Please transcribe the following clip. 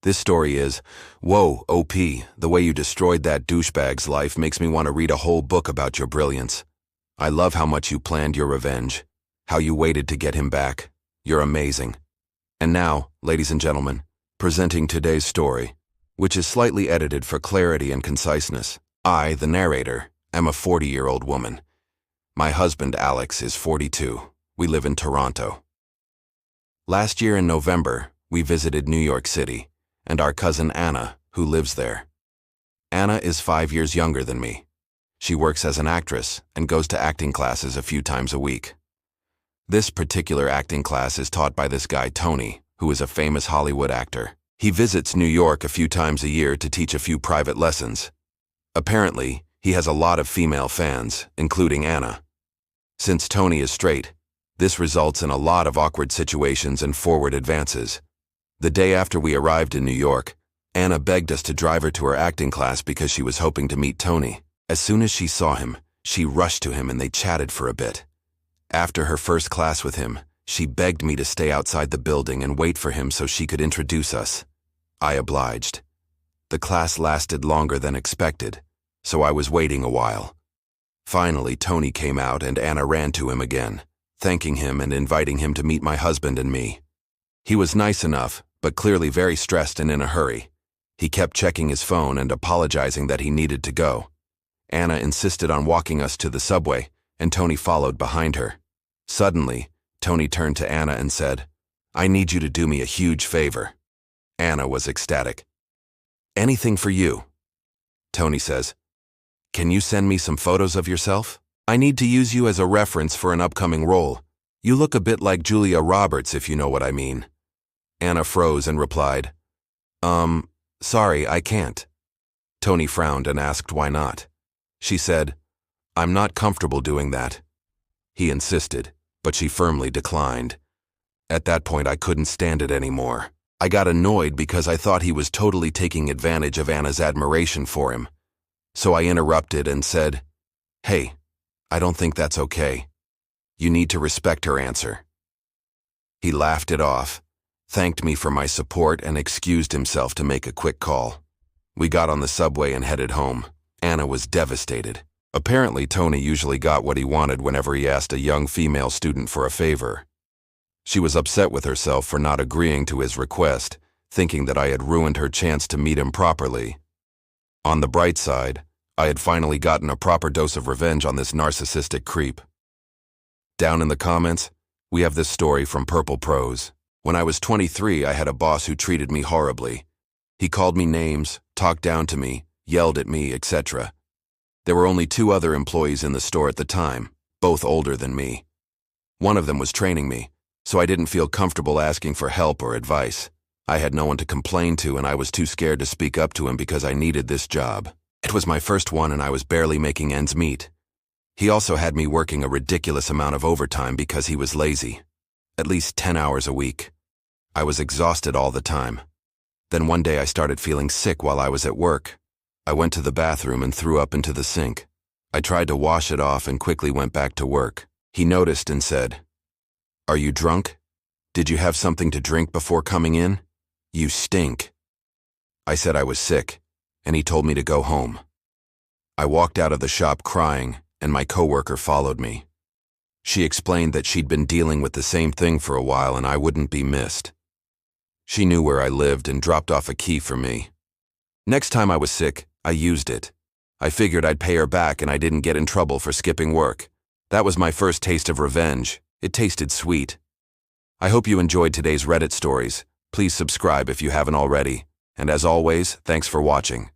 This story is, whoa, OP, the way you destroyed that douchebag's life makes me want to read a whole book about your brilliance. I love how much you planned your revenge, how you waited to get him back. You're amazing. And now, ladies and gentlemen, presenting today's story, which is slightly edited for clarity and conciseness. I, the narrator, am a 40-year-old woman. My husband, Alex, is 42. We live in Toronto. Last year in November, we visited New York City, and our cousin Anna, who lives there. Anna is 5 years younger than me. She works as an actress and goes to acting classes a few times a week. This particular acting class is taught by this guy Tony, who is a famous Hollywood actor. He visits New York a few times a year to teach a few private lessons. Apparently, he has a lot of female fans, including Anna. Since Tony is straight, this results in a lot of awkward situations and forward advances. The day after we arrived in New York, Anna begged us to drive her to her acting class because she was hoping to meet Tony. As soon as she saw him, she rushed to him and they chatted for a bit. After her first class with him, she begged me to stay outside the building and wait for him so she could introduce us. I obliged. The class lasted longer than expected, so I was waiting a while. Finally, Tony came out and Anna ran to him again, thanking him and inviting him to meet my husband and me. He was nice enough, but clearly very stressed and in a hurry. He kept checking his phone and apologizing that he needed to go. Anna insisted on walking us to the subway, and Tony followed behind her. Suddenly, Tony turned to Anna and said, "I need you to do me a huge favor." Anna was ecstatic. "Anything for you." Tony says, "Can you send me some photos of yourself? I need to use you as a reference for an upcoming role. You look a bit like Julia Roberts, if you know what I mean." Anna froze and replied, Sorry, I can't." Tony frowned and asked why not. She said, "I'm not comfortable doing that." He insisted, but she firmly declined. At that point, I couldn't stand it anymore. I got annoyed because I thought he was totally taking advantage of Anna's admiration for him. So I interrupted and said, "Hey, I don't think that's okay. You need to respect her answer." He laughed it off, thanked me for my support, and excused himself to make a quick call. We got on the subway and headed home. Anna was devastated. Apparently, Tony usually got what he wanted whenever he asked a young female student for a favor. She was upset with herself for not agreeing to his request, thinking that I had ruined her chance to meet him properly. On the bright side, I had finally gotten a proper dose of revenge on this narcissistic creep. Down in the comments, we have this story from Purple Prose. When I was 23, I had a boss who treated me horribly. He called me names, talked down to me, yelled at me, etc. There were only 2 other employees in the store at the time, both older than me. One of them was training me, so I didn't feel comfortable asking for help or advice. I had no one to complain to, and I was too scared to speak up to him because I needed this job. It was my first one and I was barely making ends meet. He also had me working a ridiculous amount of overtime because he was lazy. At least 10 hours a week. I was exhausted all the time. Then one day I started feeling sick while I was at work. I went to the bathroom and threw up into the sink. I tried to wash it off and quickly went back to work. He noticed and said, "Are you drunk? Did you have something to drink before coming in? You stink." I said I was sick, and he told me to go home. I walked out of the shop crying, and my coworker followed me. She explained that she'd been dealing with the same thing for a while and I wouldn't be missed. She knew where I lived and dropped off a key for me. Next time I was sick, I used it. I figured I'd pay her back and I didn't get in trouble for skipping work. That was my first taste of revenge. It tasted sweet. I hope you enjoyed today's Reddit stories. Please subscribe if you haven't already. And as always, thanks for watching.